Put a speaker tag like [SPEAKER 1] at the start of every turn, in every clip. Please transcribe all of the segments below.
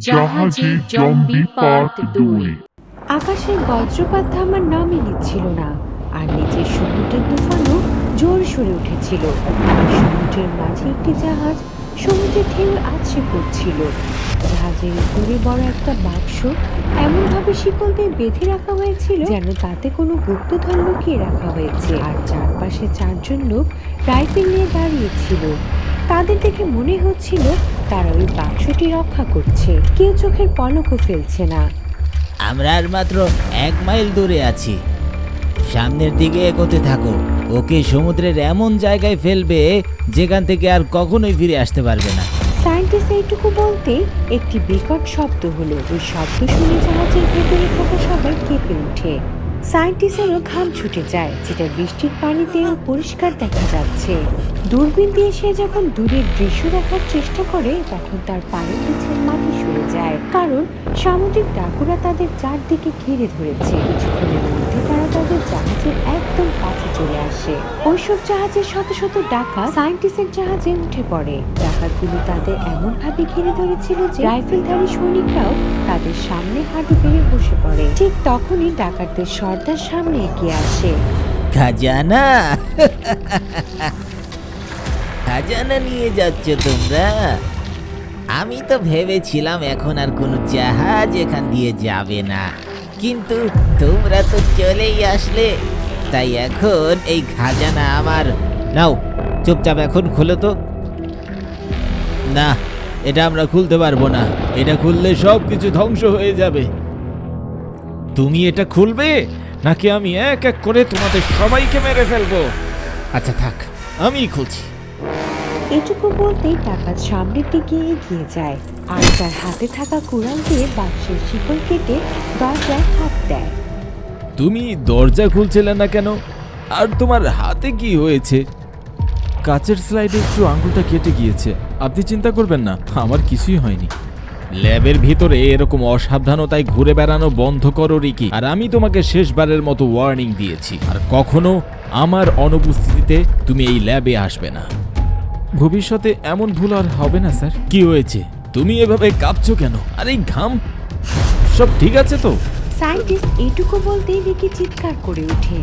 [SPEAKER 1] জাহাজে zombie part 2।
[SPEAKER 2] আকাশের বজ্রপাত থামার নামই নিচ্ছিল না, আর নিচের সমুদ্রের তুফানও জোর সরে উঠেছিল। আর সমুদ্রের মাঝে একটি জাহাজ সমুদ্রের ঢেউ আছড়ে পড়ছিল। জাহাজের উপরে বড় একটা বাক্স এমনভাবে শিকল দিয়ে বেঁধে রাখা হয়েছিল যেন তাতে কোনো গুপ্তধন লুকিয়ে রাখা হয়েছে। আর চারপাশে চারজন লোক রাইফেল নিয়ে দাঁড়িয়েছিল। তাদের দেখে মনে হচ্ছিল তারা ওই বাক্সটি রক্ষা করছে। কেউ চোখের পলকও ফেলছে না।
[SPEAKER 3] আমরা আর মাত্র 1 মাইল দূরে আছি, সামনের দিকে এগোতে থাকো। ওকে সমুদ্রের এমন জায়গায় ফেলবে যেখান থেকে আর কখনোই ফিরে আসতে পারবে না।
[SPEAKER 2] সায়েন্টিস্ট এইটুকু বলতে একটি বিকট শব্দ হলো। ওই শব্দ শুনে জাহাজের ভেতরে থাকা সবাই কেঁপে ওঠে। সায়েন্টিস্টেরও ঘাম ছুটে যায়, যেটা বৃষ্টির পানিতেও পরিষ্কার দেখা যাচ্ছে। দূরবীন দিয়ে সে যখন দূরের দৃশ্য দেখার চেষ্টা করে তখন তার পায়ের নিচের মাটি সরে যায়, কারণ সামুদ্রিক ডাকুরা তাদের চারদিকে ঘিরে ধরেছে। কিছুক্ষণের মধ্যে তারা তাদের জাহাজের একদম কাছে চলে আসে। ওইসব জাহাজের শত শত ডাকাত সায়েন্টিস্টের জাহাজে উঠে পড়ে। ডাকাতগুলো তাদের এমন ভাবে ঘিরে ধরেছিল যে রাইফেলধারী সৈনিকরাও তাদের সামনে হাঁটু গেড়ে বসে পড়ে। ঠিক তখনই ডাকাতদের সর্দার সামনে এগিয়ে আসে।
[SPEAKER 3] খাজানা খাজানা নিয়ে যাচ্ছ তোমরা? আমি তো ভেবেছিলাম এখন আর কোনো জাহাজ এখান দিয়ে যাবে না, কিন্তু তোমরা তো চলেই আসলে, তাই এখন এই খাজানা আমার। নাও, চুপচাপ এখন খুলো তো। না, এটা আমরা খুলতে পারবো না। এটা খুললে সব কিছু ধ্বংস হয়ে যাবে।
[SPEAKER 4] তুমি এটা খুলবে নাকি আমি এক এক করে তোমাদের সবাইকে মেরে ফেলবো? আচ্ছা থাক, আমিই খুলছি।
[SPEAKER 2] এটুকু বলতেই ডাকাত সামনের দিকে এগিয়ে যায় আর তার হাতে থাকা কুড়াল দিয়ে বাক্সের শিকল কেটে দরজায় হাত দেয়।
[SPEAKER 4] তুমি দরজা খুলছিলে না কেন? আর তোমার হাতে কি হয়েছে? কাচের স্লাইডে একটু আঙ্গুলটা কেটে গিয়েছে। আপনি চিন্তা করবেন না, আমার কিছুই হয়নি। ল্যাবের ভিতরে এরকম অসাবধানতায় ঘুরে বেড়ানো বন্ধ করো রিকি। আর আমি তোমাকে শেষবারের মতো ওয়ার্নিং দিয়েছি, আর কখনো আমার অনুপস্থিতিতে তুমি এই ল্যাবে আসবে না। ভবিষ্যতে এমন ভুল আর হবে না স্যার। কি হয়েছে? তুমি এভাবে কাঁপছো কেন? আর এই ঘাম, সব ঠিক আছে তো?
[SPEAKER 2] সায়েন্টিস্ট এইটুকু বলতেই রিকি চিৎকার করে ওঠে।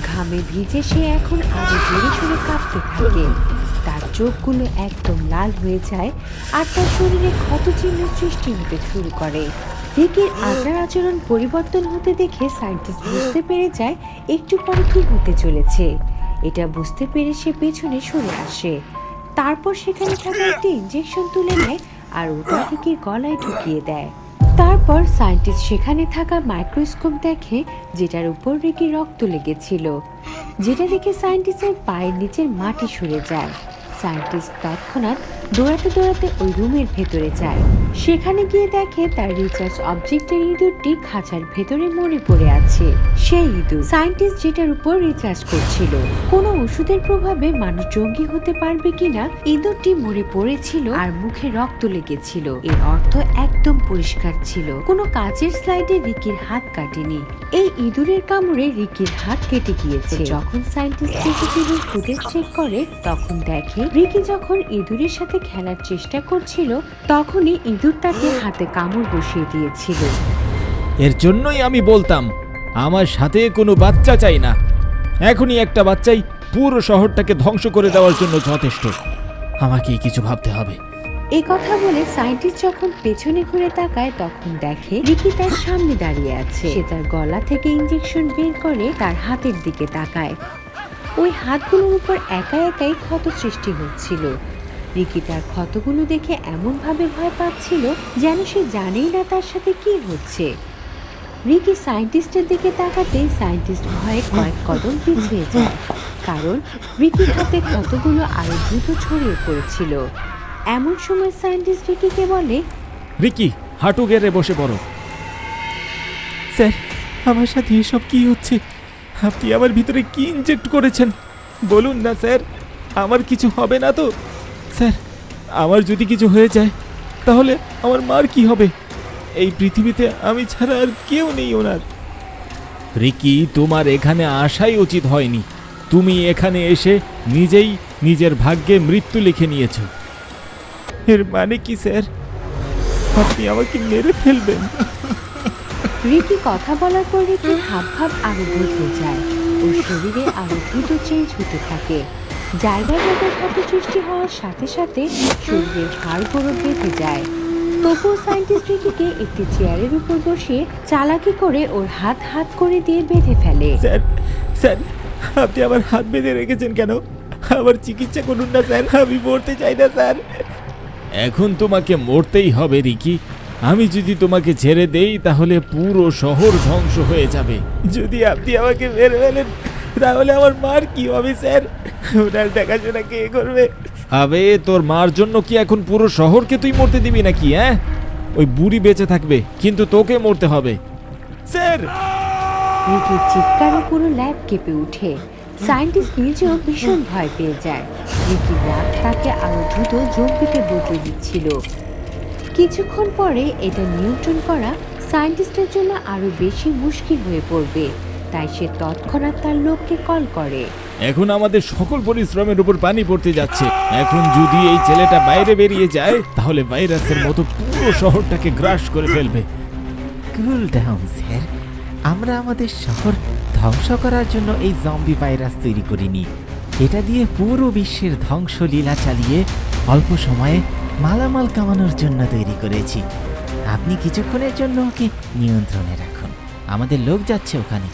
[SPEAKER 2] ঘামে ভিজে সে এখন আরো জোরে সোরে কাঁপতে থাকে। তার চোখগুলো একদম লাল হয়ে যায় আর তার শরীরে ক্ষত চিহ্ন সৃষ্টি হতে শুরু করে। রিকির আচার আচরণ পরিবর্তন হতে দেখে সায়েন্টিস্ট বুঝতে পেরে যায় একটু পরে কি হতে চলেছে। এটা বুঝতে পেরে সে পেছনে সরে আসে। তারপর সেখানে থাকা একটি ইনজেকশন তুলে নেয় আর ওটা রিকির গলায় ঢুকিয়ে দেয়। তারপর সায়েন্টিস্ট সেখানে থাকা মাইক্রোস্কোপ দেখে, যেটার উপর রিকির রক্ত লেগেছিল, যেটা দেখে সায়েন্টিস্টের পায়ের নিচের মাটি সরে যায়। সায়েন্টিস্ট তৎক্ষণাৎ দৌড়াতে দৌড়াতে ওই রুমের ভেতরে যায়। সেখানে গিয়ে দেখে তার রিসার্চ অবজেক্টের ইঁদুরটি খাঁচার ভেতরে মরে পড়ে আছে। সেই ইঁদুর সায়েন্টিস্ট যেটার উপর রিসার্চ করছিল। কোনো ওষুধের প্রভাবে মানুষ জঙ্গি হতে পারবে কিনা ইঁদুরটি মরে পড়েছিল আর মুখে রক্ত লেগেছিল। এর অর্থ একদম পরিষ্কার ছিল, কোনো কাচের স্লাইডে রিকির হাত কাটেনি। এই ইঁদুরের কামড়ে রিকির হাত কেটে গিয়েছে। যখন সায়েন্টিস্ট সিসিটিভি ফুটেজ চেক করে তখন দেখে রিকি যখন ইঁদুরের সাথে খেলার চেষ্টা করছিল তখনই ইঁদুর তাকে হাতে কামড় বসিয়ে দিয়েছিল।
[SPEAKER 4] এর জন্যই আমি বলতাম আমার সাথে কোনো বাচ্চা চাই না। এখনই একটা বাচ্চাই পুরো শহরটাকে ধ্বংস করে দেওয়ার জন্য যথেষ্ট। আমাকেই কিছু ভাবতে হবে।
[SPEAKER 2] এই কথা বলে সায়েন্টিস্ট যখন পেছনে ঘুরে তাকায় তখন দেখে রিকি তার সামনে দাঁড়িয়ে আছে। সে তার গলা থেকে ইনজেকশন বের করে তার হাতের দিকে তাকায়। ওই হাতগুলোর উপর একা একাই ক্ষত সৃষ্টি হচ্ছিল। রিকি তার ক্ষতগুলো দেখে এমন ভাবে ভয় পাচ্ছিল যেন সে জানেই না তার সাথে কি হচ্ছে। রিকি সায়েন্টিস্টের দিকে তাকাতেই সায়েন্টিস্ট ভয়ে কয়েক কদম পিছিয়ে যায়, কারণ রিকির হাতে ক্ষতগুলো আরো দ্রুত ছড়িয়ে পড়েছিল। এমন সময় সায়েন্টিস্ট রিকিকে বলে,
[SPEAKER 4] রিকি, হাঁটু গেড়ে বসে পড়ো। স্যার, আমার সাথে এসব কি হচ্ছে? আপনি আমার ভিতরে কি ইনজেক্ট করেছেন? বলুন না স্যার, আমার কিছু হবে না তো? স্যার, আমার যদি কিছু হয়ে যায় তাহলে আমার মার কি হবে? এই পৃথিবীতে আমি ছাড়া আর কেউ নেই ওনার। রিকি, তোমার এখানে আসাই উচিত হয়নি। তুমি এখানে এসে নিজেই নিজের ভাগ্যে মৃত্যু লিখে নিয়েছো। এর মানে কি স্যার? আপনি আমাকে মেরে ফেলবেন।
[SPEAKER 2] রিকি কথা বলার পর রিকির হাবভাব আরো বদলে যায়। ওর শরীরে আরো দ্রুত চেঞ্জ হতে থাকে। জায়গায় জায়গায় ক্ষত সৃষ্টি হওয়ার সাথে সাথে শরীরের হাড় গোড়ো বেঁধে যায়। তবুও সায়েন্টিস্ট রিকিকে একটি চেয়ারের উপর বসিয়ে চালাকি করে ওর হাত হাত করে দিয়ে বেঁধে ফেলে।
[SPEAKER 4] স্যার স্যার, আপনি আমার হাত বেঁধে রেখেছেন কেন? আমার চিকিৎসা করুন না স্যার, আমি মরতে চাই না স্যার। এখন তোমাকে মরতেই হবে রিকি। আমি যদি তোমাকে ছেড়ে দেই তাহলে পুরো শহর ধ্বংস হয়ে যাবে। যদি আপনি আমাকে মেরে ফেলেন তাহলে আমার মার কি হবে স্যার? ওনার দেখাশোনা কে করবে? আবে, তোর মার জন্য কি এখন পুরো শহরকে তুই মরতে দিবি নাকি? হ্যাঁ, ওই বুড়ি বেঁচে থাকবে কিন্তু তোকে মরতে হবে স্যার।
[SPEAKER 2] রিকির চিৎকারে পুরো ল্যাব কেঁপে ওঠে। সায়েন্টিস্ট নিজেও ভীষণ ভয় পেয়ে যায়। রিকির রাগ তাকে আরো দ্রুত জম্বিতে বদলে দিচ্ছিল। কিছুক্ষণ পরে এটা নিয়ন্ত্রণ করা সায়েন্টিস্টের জন্য আরো বেশি মুশকিল হয়ে পড়বে। তাই সে তৎক্ষণাৎ তার লোককে কল করে।
[SPEAKER 4] এখন আমাদের সকল পরিশ্রমের উপর পানি পড়তে যাচ্ছে। এখন যদি এই ছেলেটা বাইরে বেরিয়ে যায় তাহলে ভাইরাসের মতো পুরো শহরটাকে গ্রাস করে ফেলবে।
[SPEAKER 3] কুল ডাউন স্যার, আমরা আমাদের শহর ধ্বংস করার জন্য এই জম্বি ভাইরাস তৈরি করিনি। এটা দিয়ে পুরো বিশ্বের ধ্বংসলীলা চালিয়ে অল্প সময়ে মালামাল কামানোর জন্য তৈরি করেছি। আপনি কিছুক্ষণের জন্য ওকে নিয়ন্ত্রণে রাখুন, আমাদের লোক যাচ্ছে ওখানে।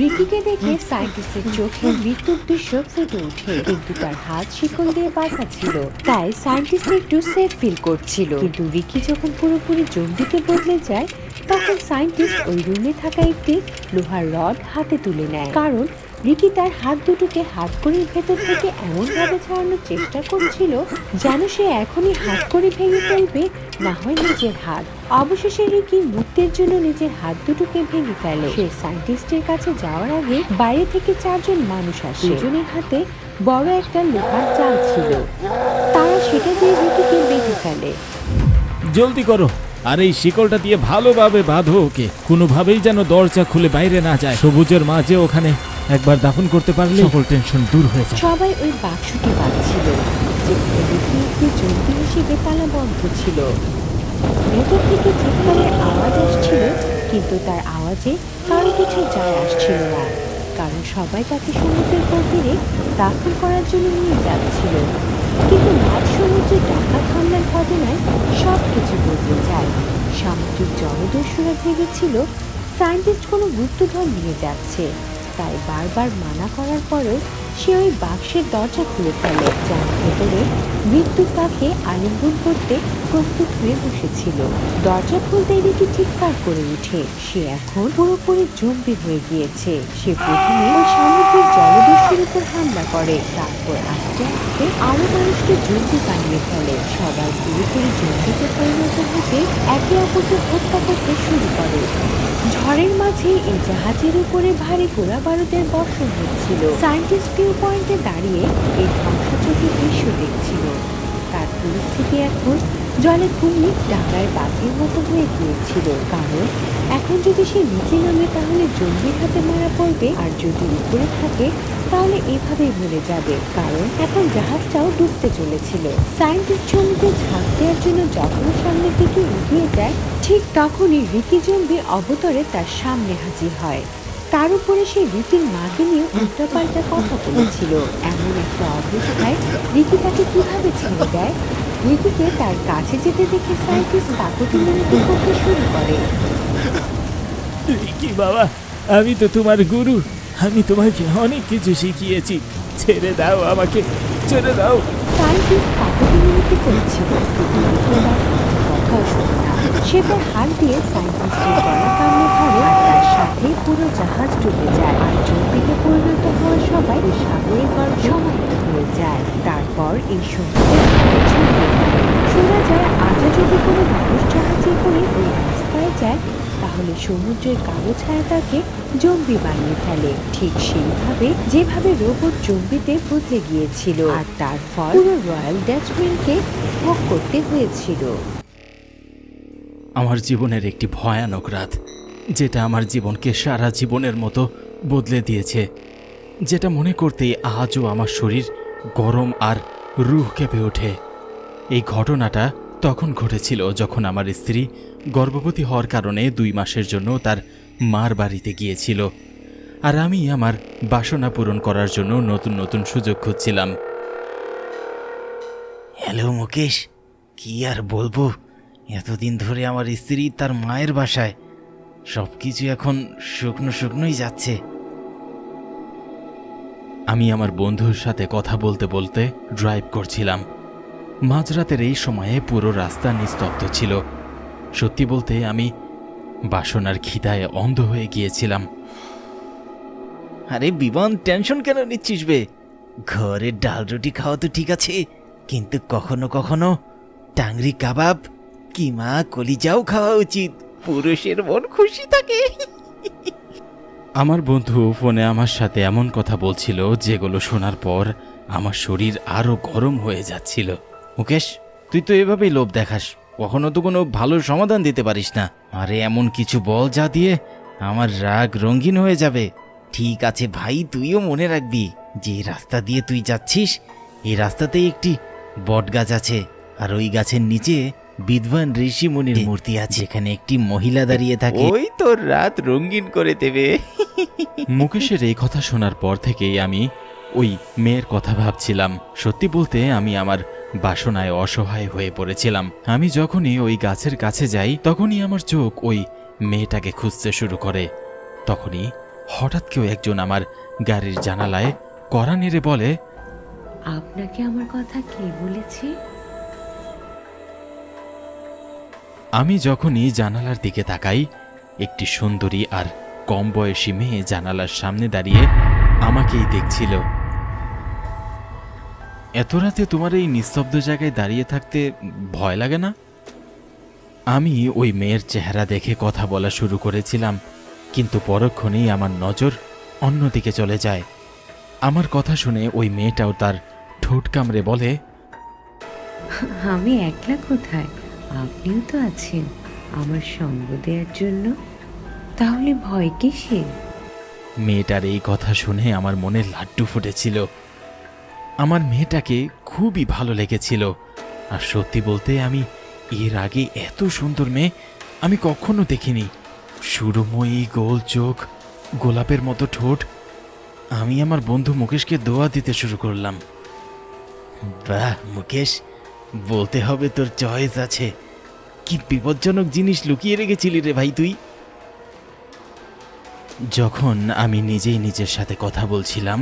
[SPEAKER 2] রিকিকে দেখে সায়েন্টিস্টের চোখে মৃত্যুর দৃশ্য ফুটে ওঠে, কিন্তু তার হাত শিকল দিয়ে বাঁধা ছিল। তাই সায়েন্টিস্ট একটু সেফ ফিল করছিল। কিন্তু রিকি যখন পুরোপুরি জম্বিতে বদলে যায় তখন সায়েন্টিস্ট ওই রুমে থাকা একটি লোহার রড হাতে তুলে নেয়। কারণ রিকি তার হাত দুটোকে হাতকড়ির ভেতর থেকে এমনভাবে ছাড়ানোর চেষ্টা করছিল যেন সে এখনই হাতকড়ি ভেঙে ফেলবে, না হয় নিজের হাত। অবশেষে রিকি মুক্তির জন্য নিজের হাত দুটোকে ভেঙে ফেলে। সে সায়েন্টিস্টের কাছে যাওয়ার আগে বাইরে থেকে 4 জন মানুষ আসে। দুজনের হাতে বড় একটা লোহার জাল ছিল। তারা সেটা দিয়ে রিকিকে বেঁধে ফেলে।
[SPEAKER 4] জলদি করো, আর এই শিকলটা দিয়ে ভালোভাবে বাঁধো ওকে। কোনোভাবেই যেন দরজা খুলে বাইরে না যায়। সবুজের মাঝে ওখানে একবার দাফন করতে পারলে সকল টেনশন দূর হয়ে যায়।
[SPEAKER 2] সবাই ওই বাক্সটি বাঁধছিল, যেখানে রিকি একটি জন্তু হিসেবে তালাবদ্ধ ছিল। ভেতর থেকে চিৎকারের আওয়াজ আসছিল, কিন্তু তার আওয়াজে কারো কিছু যায় আসছিল না, কারণ সবাই তাকে সমুদ্রের গভীরে দাফন করার জন্য নিয়ে যাচ্ছিল। কিন্তু মাঝ সমুদ্রে ডাকাত হামলার ঘটনায় সব কিছু বদলে যায়। সামুদ্রিক জলদস্যুরা ভেবেছিল সায়েন্টিস্ট কোনো গুপ্তধন নিয়ে যাচ্ছে, তাই বারবার মানা করার পরেও সে ওই বাক্সের দরজা খুলে ফেলে, যার ভেতরে মৃত্যু তাকে আলিঙ্গন করতে প্রস্তুত হয়ে বসেছিল। দরজা খুলতেই রিকি চিৎকার করে উঠে। সে এখন পুরোপুরি জম্বি হয়ে গিয়েছে। সে প্রথমে ওই সামুদ্রিক জলদস্যুর উপর হামলা করে, তারপর আস্তে আস্তে আরো মানুষকে জম্বি বানিয়ে ফেলে। সবাই পুরোপুরি জম্বিতে পরিণত হতে একে অপরকে হত্যা করতে শুরু করে। ঝড়ের মাঝে এই জাহাজের উপরে ভারী গোলা বারুদের বর্ষণ হচ্ছিল। সায়েন্টিস্ট ভিউ পয়েন্টে দাঁড়িয়ে এই ধ্বংসযজ্ঞের দৃশ্য দেখছিল। তার পরিস্থিতি এখন জলে কুমির ডাঙায় বাঘের মতো হয়ে গিয়েছিল। কারণ এখন যদি সে নিচে নামে তাহলে জম্বির হাতে মারা পড়বে, আর যদি উপরে থাকে তাহলে এভাবেই মরে যাবে, কারণ এখন জাহাজটাও ডুবতে চলেছিল। সায়েন্টিস্ট জম্বিতে ঝাঁপ দেওয়ার জন্য যখন সামনের দিকে এগিয়ে যায়, ঠিক তখনই রিকি জম্বি অবতরে তার সামনে হাজির হয়। তার উপরে সে রিকির মাকে নিয়ে উল্টাপাল্টা কথা বলেছিল। এমন একটা অবস্থায় রিকি তাকে কিভাবে ছেড়ে দেয়? রিকিকে তার কাছে যেতে দেখে সায়েন্টিস্ট কাকুতি মিনতি করতে শুরু করে।
[SPEAKER 4] রিকি বাবা, আমি তো তোমার গুরু, আমি তোমাকে অনেক কিছু শিখিয়েছি। ছেড়ে দাও আমাকে, ছেড়ে দাও।
[SPEAKER 2] সায়েন্টিস্ট কাকুতি মিনতি করেছিল, কিন্তু রিকি তার কথাও শোনে না। সে তার হাত দিয়ে সায়েন্টিস্টের গলা কামড়ে ধরে, আর তার সাথে পুরো জাহাজ ডুবে যায়। আর জম্বিতে পরিণত হওয়া সবাই ওই সাগরের গর্ভে সমাহিত হয়ে যায়। তারপর এই সমুদ্রের শোনা যায়, আজও যদি কোনো মানুষ জাহাজে করে ওই রাস্তায় যায় তাহলে সমুদ্রের কালো ছায়া তাকে জম্বি বানিয়ে ফেলে, ঠিক সেইভাবে যেভাবে রোবট জম্বিতে বদলে গিয়েছিল। আর তার ফল পুরো রয়্যাল ডাচম্যানকে ভোগ করতে হয়েছিল।
[SPEAKER 4] আমার জীবনের একটি ভয়ানক রাত, যেটা আমার জীবনকে সারা জীবনের মতো বদলে দিয়েছে, যেটা মনে করতেই আজও আমার শরীর গরম আর রুহ কেঁপে ওঠে। এই ঘটনাটা
[SPEAKER 5] তখন ঘটেছিল যখন আমার স্ত্রী গর্ভবতী হওয়ার কারণে 2 মাসের জন্য তার মার বাড়িতে গিয়েছিল, আর আমি আমার বাসনা পূরণ করার জন্য নতুন নতুন সুযোগ খুঁজছিলাম।
[SPEAKER 3] হ্যালো মুকেশ, কি আর বলবো, এতদিন ধরে আমার স্ত্রী তার মায়ের বাসায়, সবকিছু এখন শুকনো শুকনোই যাচ্ছে।
[SPEAKER 5] আমি আমার বন্ধুর সাথে কথা বলতে বলতে ড্রাইভ করছিলাম। মাঝরাতের এই সময়ে পুরো রাস্তা নিস্তব্ধ ছিল। সত্যি বলতে আমি বাসনার খিদায় অন্ধ হয়ে গিয়েছিলাম।
[SPEAKER 3] আরে বিমান, টেনশন কেন নিচ্ছিস বে? ঘরের ডাল রুটি খাওয়া তো ঠিক আছে, কিন্তু কখনো কখনো টাংরি কাবাব, কিমা, কলিজাও খাওয়া উচিত। পুরুষের মন খুশি থাকে।
[SPEAKER 5] আমার বন্ধু ফোনে আমার সাথে এমন কথা বলছিল যেগুলো শোনার পর আমার শরীর আরো গরম হয়ে যাচ্ছিল।
[SPEAKER 3] মুকেশ, তুই তো এভাবেই লোভ দেখাস, কখনো তো কোনো ভালো সমাধান দিতে পারিস না। আরে এমন কিছু বল যা দিয়ে আমার রাগ রঙিন হয়ে যাবে। ঠিক আছে ভাই, তুইও মনে রাখবি যে রাস্তা দিয়ে তুই যাচ্ছিস, এই রাস্তাতেই একটি বট গাছ আছে, আর ওই গাছের নিচে বিদ্বান ঋষি মুনির মূর্তি আছে, যেখানে একটি মহিলা দাঁড়িয়ে থাকে। ওই তোর রাত রঙিন করে দেবে।
[SPEAKER 5] মুকেশের এই কথা শোনার পর থেকেই আমি ওই মেয়ের কথা ভাবছিলাম। সত্যি বলতে আমি আমার বাসনায় অসহায় হয়ে পড়েছিলাম। আমি যখনই ওই গাছের কাছে যাই তখনই আমার চোখ ওই মেয়েটাকে খুঁজতে শুরু করে। তখনই হঠাৎ কেউ একজন আমার গাড়ির জানালায় কড়া নেড়ে বলে,
[SPEAKER 2] আপনাকে আমার কথা কে বলেছে?
[SPEAKER 5] আমি যখনই জানালার দিকে তাকাই, একটি সুন্দরী আর কম বয়সী মেয়ে জানালার সামনে দাঁড়িয়ে আমাকেই দেখছিল। এত রাতে তোমার এই নিস্তব্ধ জায়গায় দাঁড়িয়ে থাকতে ভয় লাগে না? আমি ওই মেয়ের চেহারা দেখে কথা বলা শুরু করেছিলাম, কিন্তু পরক্ষণেই আমার নজর অন্যদিকে চলে যায়। আমার কথা শুনে ওই মেয়েটাও তার ঠোঁট কামড়ে বলে,
[SPEAKER 2] আমি একলা কোথায়, আপনিও তো আছেন আমার সঙ্গ দেওয়ার জন্য, তাহলে ভয় কিসের?
[SPEAKER 5] মেয়েটার এই কথা শুনে আমার মনে লাড্ডু ফুটেছিল। আমার মেয়েটাকে খুবই ভালো লেগেছিল, আর সত্যি বলতে আমি এর আগে এত সুন্দর মেয়ে আমি কখনো দেখিনি। সুরময়ী গোল চোখ, গোলাপের মতো ঠোঁট। আমি আমার বন্ধু মুকেশকে দোয়া দিতে শুরু করলাম।
[SPEAKER 3] বাহ মুকেশ, বলতে হবে তোর চয়েস আছে। কি বিপজ্জনক জিনিস লুকিয়ে রেখেছিলি রে ভাই তুই।
[SPEAKER 5] যখন আমি নিজেই নিজের সাথে কথা বলছিলাম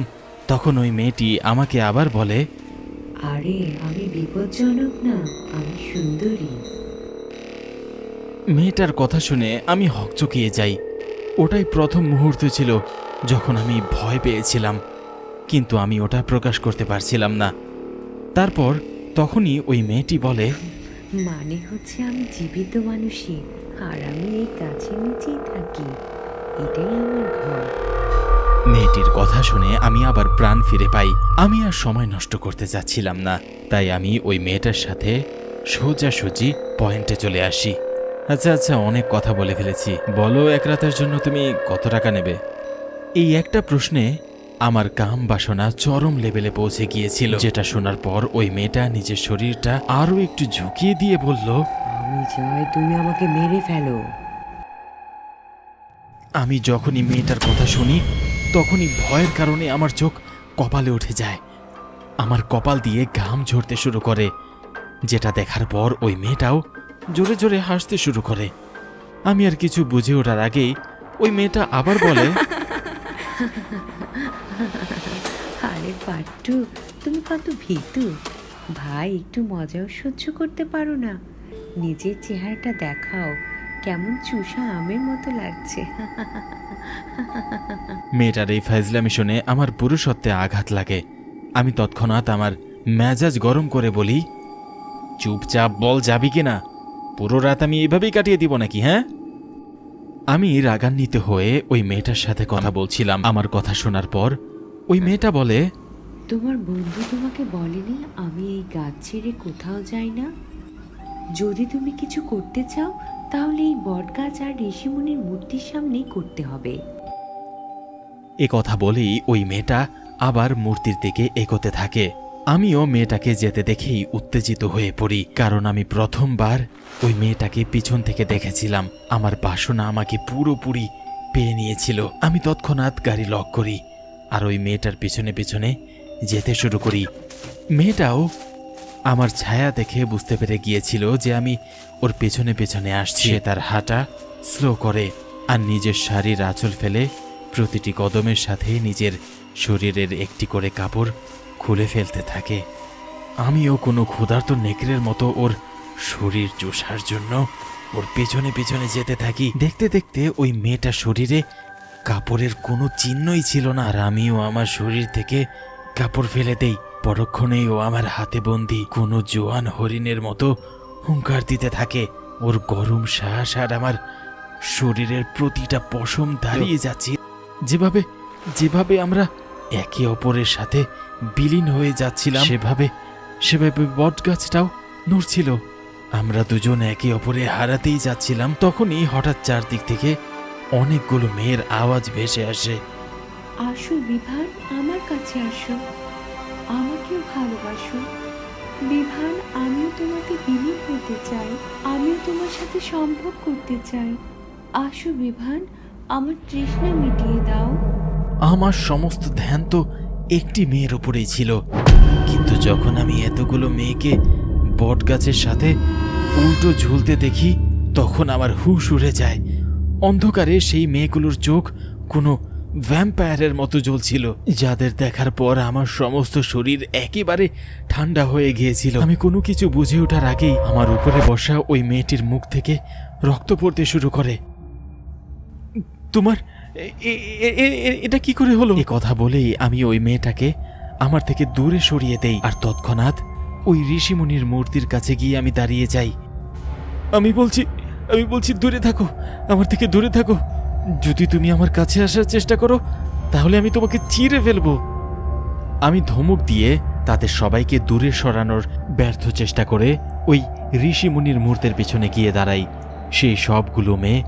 [SPEAKER 5] তখন ওই মেয়েটি আমাকে আবার বলে,
[SPEAKER 2] আরে আমি বিপজ্জনক না, আমি সুন্দরী।
[SPEAKER 5] মেয়েটার কথা শুনে আমি হকচকিয়ে যাই। ওটাই প্রথম মুহূর্ত ছিল যখন আমি ভয় পেয়েছিলাম, কিন্তু আমি ওটা প্রকাশ করতে পারছিলাম না। তারপর তখনই ওই মেয়েটি বলে,
[SPEAKER 2] মানে হচ্ছে আমি জীবিত মানুষই, আর আমি এই গাছের নিচেই থাকি, এটাই আমার ঘর।
[SPEAKER 5] মেয়েটির কথা শুনে আমি আবার প্রাণ ফিরে পাই। আমি আর সময় নষ্ট করতে যাচ্ছিলাম না, তাই আমি ওই মেয়েটার সাথে সোজাসুজি পয়েন্টে চলে আসি। আচ্ছা আচ্ছা, অনেক কথা বলে ফেলেছি, বলো এক রাতের জন্য তুমি কত টাকা নেবে? এই একটা প্রশ্নে আমার কাম বাসনা চরম লেভেলে পৌঁছে গিয়েছিল, যেটা শোনার পর ওই মেয়েটা নিজের শরীরটা আরো একটু ঝুঁকিয়ে দিয়ে বলল,
[SPEAKER 2] আমি চাই তুমি আমাকে মেরে ফেলো।
[SPEAKER 5] আমি যখনই মেয়েটার কথা শুনি তখনই ভয়ের কারণে আমার চোখ কপালে উঠে যায়। আমার কপাল দিয়ে ঘাম ঝরতে শুরু করে, যেটা দেখার পর ওই মেয়েটাও জোরে জোরে হাসতে শুরু করে। আমি আর কিছু বুঝে ওঠার আগেই ওই মেয়েটা আবার বলে,
[SPEAKER 2] আরে পাট্টু, তুমি কত ভীতু ভাই, একটু মজাও সহ্য করতে পারো না? নিজের চেহারাটা দেখাও, কেমন চুষা আমের মতো লাগছে।
[SPEAKER 5] মেয়েটার এই ফাইজলামি শুনে আমার পুরুষত্বে আঘাত লাগে। আমি তৎক্ষণাৎ আমার মেজাজ গরম করে বলি, চুপচাপ বল যাবি কিনা, পুরো রাত আমি এইভাবেই কাটিয়ে দিব নাকি? হ্যাঁ, আমি রাগান্বিত হয়ে ওই মেয়েটার সাথে কথা বলছিলাম। আমার কথা শোনার পর ওই মেয়েটা বলে,
[SPEAKER 2] তোমার বন্ধু তোমাকে বলেনি আমি এই গাছ ছেড়ে কোথাও যাই না? যদি তুমি কিছু করতে চাও তাহলে এই বটগাছ আর ঋষিমুনির মূর্তির সামনেই করতে হবে।
[SPEAKER 5] এ কথা বলেই ওই মেয়েটা আবার মূর্তির দিকে এগোতে থাকে। আমিও মেয়েটাকে যেতে দেখেই উত্তেজিত হয়ে পড়ি, কারণ আমি প্রথমবার ওই মেয়েটাকে পিছন থেকে দেখেছিলাম। আমার বাসনা আমাকে পুরোপুরি পেয়ে নিয়েছিল। আমি তৎক্ষণাৎ গাড়ি লক করি আর ওই মেয়েটার পিছনে পিছনে যেতে শুরু করি। মেয়েটাও আমার ছায়া দেখে বুঝতে পেরে গিয়েছিল যে আমি ওর পেছনে পেছনে আসছি। সে তার হাঁটা স্লো করে আর নিজের শাড়ির আঁচল ফেলে প্রতিটি কদমের সাথে নিজের শরীরের একটি করে কাপড় খুলে ফেলতে থাকে। আমিও কোনো ক্ষুধার্ত নেকড়ের মতো ওর শরীর চষার জন্য ওর পেছনে পেছনে যেতে থাকি। দেখতে দেখতে ওই মেয়েটার শরীরে কাপড়ের কোনো চিহ্নই ছিল না, আর আমিও আমার শরীর থেকে কাপড় ফেলে দেই। পরক্ষণেই ও আমার হাতে বন্দি কোনো জোয়ান হরিণের মতো হুঙ্কার দিতে থাকে। ওর গরম শ্বাস আর আমার শরীরের প্রতিটা পশম দাঁড়িয়ে যাচ্ছে। যেভাবে যেভাবে আমরা একে অপরের সাথে বিলীন হয়ে যাচ্ছিলাম, সেভাবে বটগাছটাও নড়ছিল। আমরা দুজন একে অপরে হারাতেই যাচ্ছিলাম। তখনই হঠাৎ চারদিক থেকে অনেকগুলো মেয়ের আওয়াজ ভেসে আসে।
[SPEAKER 2] আসো বিভান, আমার কাছে আসো, আমাকেও ভালোবাসো। বিভান, আমিও তোমাকে বিলীন হতে চাই, আমিও তোমার সাথে সম্ভব করতে চাই। আসো বিভান, আমার তৃষ্ণা মিটিয়ে দাও।
[SPEAKER 5] আমার সমস্ত ধ্যান তো একটি মেয়ের উপরেই ছিল, কিন্তু যখন আমি এতগুলো মেয়েকে বটগাছের সাথে উল্টো ঝুলতে দেখি তখন আমার হুঁশ উড়ে যায়। অন্ধকারে সেই মেয়েগুলোর চোখ কোনো ভ্যাম্পায়ারের মতো জ্বলছিল, যাদের দেখার পর আমার সমস্ত শরীর একেবারে ঠান্ডা হয়ে গিয়েছিল। আমি কোনো কিছু বুঝে ওঠার আগেই আমার উপরে বসা ওই মেয়েটির মুখ থেকে রক্ত পড়তে শুরু করে। তোমার এটা কি করে হলো? এই কথা বলেই আমি ওই মেয়েটাকে আমার থেকে দূরে সরিয়ে দেই, আর তৎক্ষণাৎ ওই ঋষিমুনির মূর্তির কাছে গিয়ে আমি দাঁড়িয়ে যাই। আমি বলছি দূরে থাকো, আমার থেকে দূরে থাকো। যদি তুমি আমার কাছে আসার চেষ্টা করো তাহলে আমি তোমাকে চিরে ফেলবো। আমি ধমক দিয়ে তাদের সবাইকে দূরে সরানোর ব্যর্থ চেষ্টা করে ওই ঋষিমুনির মূর্তির পিছনে গিয়ে দাঁড়াই। সেই সবগুলো মেয়ে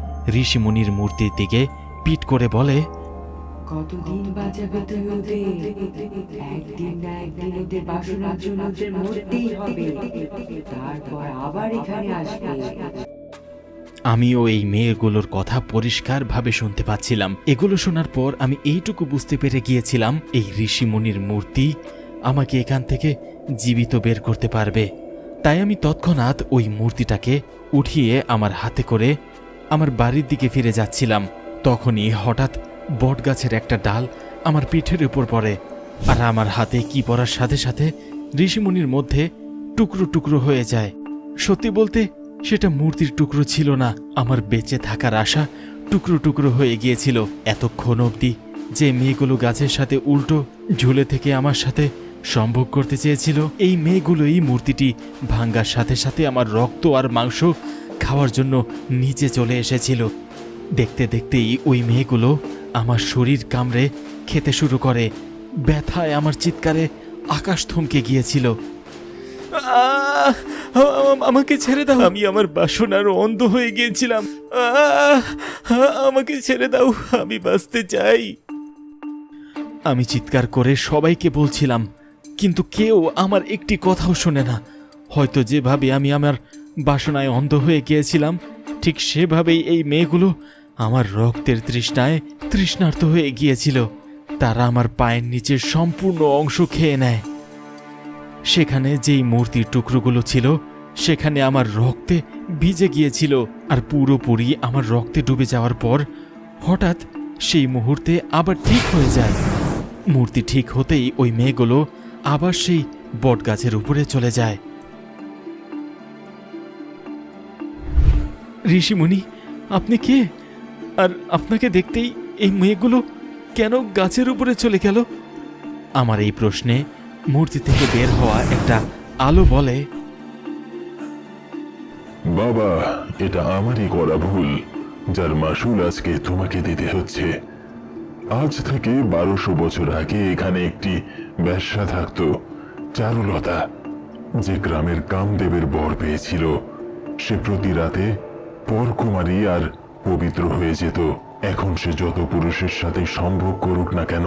[SPEAKER 5] ঋষিমুনির মূর্তির দিকে পিট করে বলে,
[SPEAKER 2] কতদিন বাঁচাবে তুমি ওদের? একদিন না একদিন ওদের বাসনার জন্য ওদের মরতেই হবে, তারপর আবার এখানে আসবে।
[SPEAKER 5] আমিও এই মেয়েগুলোর কথা পরিষ্কারভাবে শুনতে পাচ্ছিলাম। এগুলো শোনার পর আমি এইটুকু বুঝতে পেরে গিয়েছিলাম এই ঋষিমুনির মূর্তি আমাকে এখান থেকে জীবিত বের করতে পারবে। তাই আমি তৎক্ষণাৎ ওই মূর্তিটাকে উঠিয়ে আমার হাতে করে আমার বাড়ির দিকে ফিরে যাচ্ছিলাম। তখনই হঠাৎ বটগাছের একটা ডাল আমার পিঠের উপর পড়ে, আর আমার হাতে কি পড়ার সাথে সাথে ঋষিমুনির মধ্যে টুকরো টুকরো হয়ে যায়। সত্যি বলতে সেটা মূর্তির টুকরো ছিল না, আমার বেঁচে থাকার আশা টুকরো টুকরো হয়ে গিয়েছিল। এতক্ষণ অবধি যে মেয়েগুলো গাছের সাথে উল্টো ঝুলে থেকে আমার সাথে সম্ভোগ করতে চেয়েছিল, এই মেয়েগুলোই মূর্তিটি ভাঙ্গার সাথে সাথে আমার রক্ত আর মাংস খাওয়ার জন্য নিচে চলে এসেছিল। দেখতে দেখতেই ওই মেয়েগুলো আমার শরীর কামড়ে খেতে শুরু করে। ব্যথায় আমার চিৎকারে আকাশ থমকে গিয়েছিল। আমাকে ছেড়ে দাও, আমি আমার বাসনার অন্ধ হয়ে গিয়েছিলাম। আমাকে ছেড়ে দাও, আমি বাঁচতে চাই। আমি চিৎকার করে সবাইকে বলছিলাম, কিন্তু কেউ আমার একটি কথাও শোনে না। হয়তো যেভাবে আমি আমার বাসনায় অন্ধ হয়ে গিয়েছিলাম, ঠিক সেভাবেই এই মেয়েগুলো আমার রক্তের তৃষ্ণায় তৃষ্ণার্ত হয়ে গিয়েছিল। তারা আমার পায়ের নিচের সম্পূর্ণ অংশ খেয়ে নেয়। সেখানে যেই মূর্তির টুকরোগুলো ছিল সেখানে আমার রক্তে ভিজে গিয়েছিল, আর পুরোপুরি আমার রক্তে ডুবে যাওয়ার পর হঠাৎ সেই মুহূর্তে আবার ঠিক হয়ে যায়। মূর্তি ঠিক হতেই ওই মেয়েগুলো আবার সেই বটগাছের উপরে চলে যায়। ঋষিমুনি, আপনি কে? আর আপনাকে দেখতেই এই মেয়েগুলো কেন গাছের উপরে চলে গেল? আমার এই প্রশ্নে মূর্তি থেকে বের হওয়া একটা আলো বলে,
[SPEAKER 6] বাবা, এটা আমারই করা ভুল, যার মাসুল আজকে তোমাকে দিতে হচ্ছে। আজ থেকে 1200 বছর আগে এখানে একটি বেশ্যা থাকতো, চারুলতা, যে গ্রামের কামদেবের বর পেয়েছিল। সে প্রতি রাতে পরকুমারী আর পবিত্র হয়ে যেত। এখন সে যত পুরুষের সাথে সম্ভোগ করুক না কেন,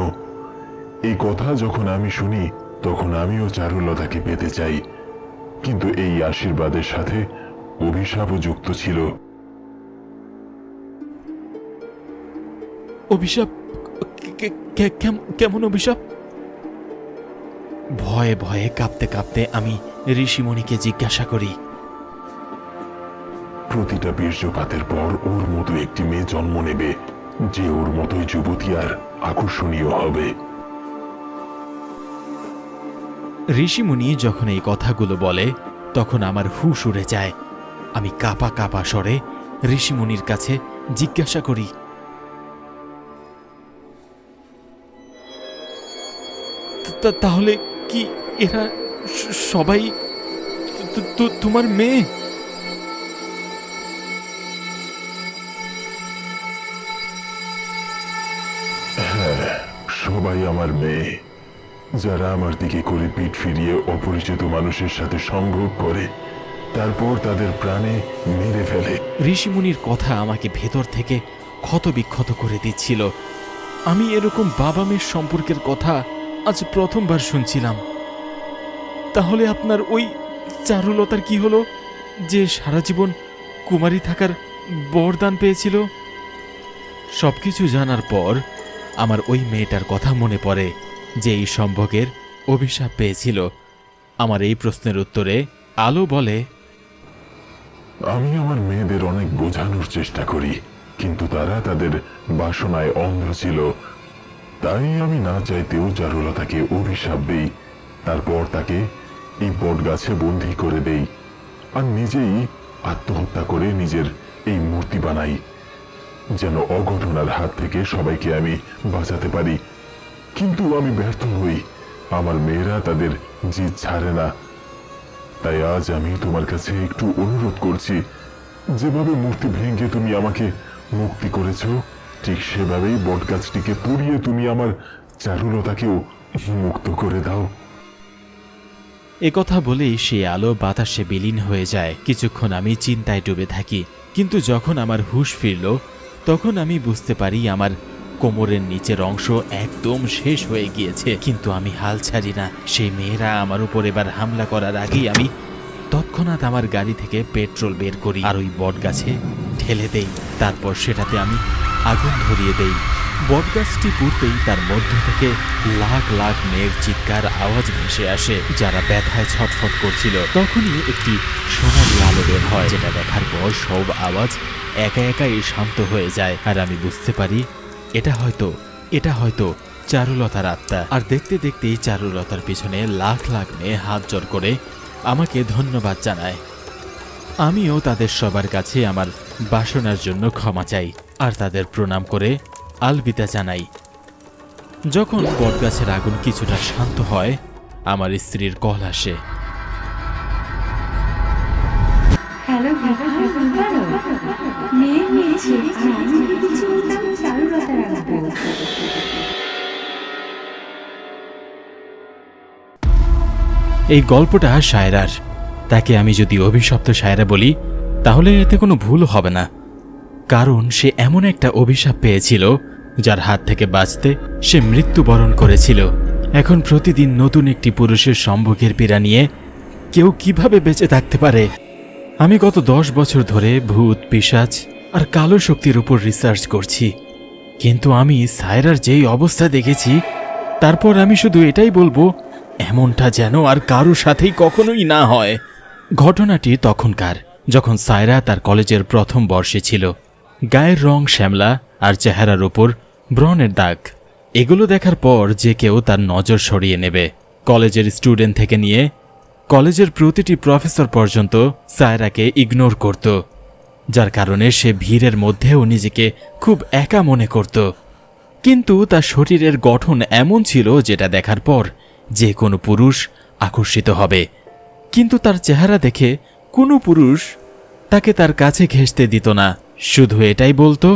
[SPEAKER 6] এই কথা যখন আমি শুনি তখন আমিও চারুলতাকে পেতে চাই, কিন্তু এই আশীর্বাদের সাথে অভিশাপও যুক্ত ছিল।
[SPEAKER 5] অভিশাপ? কেমন অভিশাপ? ভয়ে ভয়ে কাঁপতে কাঁপতে আমি ঋষিমণিকে জিজ্ঞাসা করি।
[SPEAKER 6] প্রতিটা বীর্যপাতের পর ওর মতো একটি মেয়ে জন্ম নেবে, যে ওর মতোই যুবতী আর আকর্ষণীয় হবে।
[SPEAKER 5] ঋষিমুনি যখন এই কথাগুলো বলে তখন আমার হুঁশ উড়ে যায়। আমি কাঁপা কাঁপা স্বরে ঋষিমুনির কাছে জিজ্ঞাসা করি, তাহলে কি এরা সবাই তোমার মেয়ে?
[SPEAKER 6] সবাই আমার মেয়ে, যারা আমার দিকে করে পিঠ ফিরিয়ে অপরিচিত মানুষের সাথে সংযোগ করে, তারপর তাদের প্রাণে মেরে ফেলে।
[SPEAKER 5] ঋষিমুনির কথা আমাকে ভেতর থেকে ক্ষতবিক্ষত করে দিচ্ছিল। আমি এরকম বাবা মেয়ের সম্পর্কের কথা আজ প্রথমবার শুনছিলাম। তাহলে আপনার ওই চারুলতার কি হলো, যে সারা জীবন কুমারী থাকার বরদান পেয়েছিল? সবকিছু জানার পর আমার ওই মেয়েটার কথা মনে পড়ে, যে এই সম্ভোগের অভিশাপ পেয়েছিল। আমার এই প্রশ্নের উত্তরে আলো বলে,
[SPEAKER 6] আমি আমার মেয়েদের অনেক বোঝানোর চেষ্টা করি, কিন্তু তারা তাদের বাসনায় অন্ধ ছিল। তাই আমি না চাইতেও চারুলতাকে অভিশাপ দেই, তারপর তাকে এই বটগাছে বন্দী করে দেই, আর নিজেই আত্মহত্যা করে নিজের এই মূর্তি বানাই, যেন অঘটনার হাত থেকে সবাইকে আমি বাঁচাতে পারি। কিন্তু আমি ব্যর্থ হই, আমার মেয়েরা তাদের জিদ ছাড়ে না। তাই আজ আমি তোমার কাছে একটু অনুরোধ করছি, যেভাবে মূর্তি ভেঙে তুমি আমাকে মুক্তি করেছো, ঠিক সেভাবেই বটগাছটিকে পুড়িয়ে তুমি আমার চারুলতাকেও মুক্ত করে দাও।
[SPEAKER 5] একথা বলেই সে আলো বাতাসে বিলীন হয়ে যায়। কিছুক্ষণ আমি চিন্তায় ডুবে থাকি, কিন্তু যখন আমার হুঁশ ফিরল তখন আমি বুঝতে পারি আমার কোমরের নিচের অংশ একদম শেষ হয়ে গিয়েছে। কিন্তু আমি হাল ছাড়ি না। সেই মেয়েরা আমার উপর এবার হামলা করার আগেই আমি তৎক্ষণাৎ আমার গাড়ি থেকে পেট্রোল বের করি আর ওই বটগাছে ঢেলে দেই। তারপর সেটাতে আমি আগুন ধরিয়ে দেই। বটগাছটি পুড়তেই তার মধ্য থেকে লাখ লাখ মেয়ের চিৎকার আওয়াজ ভেসে আসে, যারা ব্যথায় ছটফট করছিল। তখনই একটি সোনালি আলো বের হয়, যেটা দেখার পর সব আওয়াজ একা একাই শান্ত হয়ে যায়। আর আমি বুঝতে পারি এটা হয়তো চারুলতার আত্মা। আর দেখতে দেখতেই চারুলতার পিছনে লাখ লাখ মেয়ে হাত জোড় করে আমাকে ধন্যবাদ জানায়। আমিও তাদের সবার কাছে আমার বাসনার জন্য ক্ষমা চাই আর তাদের প্রণাম করে আলবিদা জানাই। যখন বটগাছের আগুন কিছুটা শান্ত হয়, আমার স্ত্রীর কল আসে।
[SPEAKER 2] হ্যালো মেয়ে হয়েছে, আমি ভেবেছিলাম চারুলতার আনবো।
[SPEAKER 5] এই গল্পটা শায়রার। তাকে আমি যদি অভিশপ্ত শায়রা বলি তাহলে এতে কোনো ভুল হবে না, কারণ সে এমন একটা অভিশাপ পেয়েছিল যার হাত থেকে বাঁচতে সে মৃত্যুবরণ করেছিল। এখন প্রতিদিন নতুন একটি পুরুষের সম্ভোগের পীড়া নিয়ে কেউ কিভাবে বেঁচে থাকতে পারে? আমি গত 10 বছর ধরে ভূত, পিশাচ আর কালো শক্তির উপর রিসার্চ করছি, কিন্তু আমি সায়রার যেই অবস্থা দেখেছি, তারপর আমি শুধু এটাই বলবো, এমনটা যেন আর কারো সাথেই কখনোই না হয়। ঘটনাটি তখনকার, যখন সায়রা তার কলেজের প্রথম বর্ষে ছিল। গায়ের রং শ্যামলা আর চেহারার উপর ব্রণের দাগ। এগুলো দেখার পর যে কেউ তার নজর সরিয়ে নেবে। কলেজের স্টুডেন্ট থেকে নিয়ে কলেজের প্রতিটি প্রফেসর পর্যন্ত সায়রাকে ইগনোর করত, যার কারণে সে ভিড়ের মধ্যেও নিজেকে খুব একা মনে করত। কিন্তু তার শরীরের গঠন এমন ছিল যেটা দেখার পর যে কোনো পুরুষ আকর্ষিত হবে। কিন্তু তার চেহারা দেখে কোনো পুরুষ তাকে তার কাছে ঘেঁষতে দিত না, শুধু এটাই বলতো,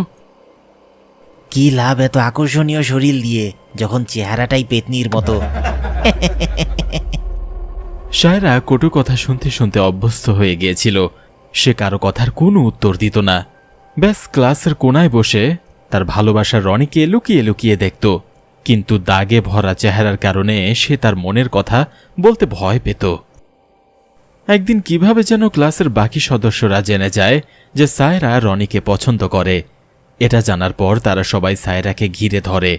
[SPEAKER 3] কি লাভ এত আকর্ষণীয় শরীর দিয়ে যখন চেহারাটাই পেতনির মতো।
[SPEAKER 5] শায়রা কটু কথা শুনতে শুনতে অভ্যস্ত হয়ে গিয়েছিল। সে কারো কথার কোনো উত্তর দিত না। ব্যাস ক্লাসের কোনায় বসে তার ভালোবাসার রনিকে লুকিয়ে লুকিয়ে দেখত। কিন্তু দাগে ভরা চেহারার কারণে সে তার মনের কথা বলতে ভয় পেত। একদিন কিভাবে যেন ক্লাসের বাকি সদস্যরা জেনে যায় যে সায়রা রনিকে পছন্দ করে। এটা জানার পর তারা সবাই সায়রাকে ঘিরে ধরে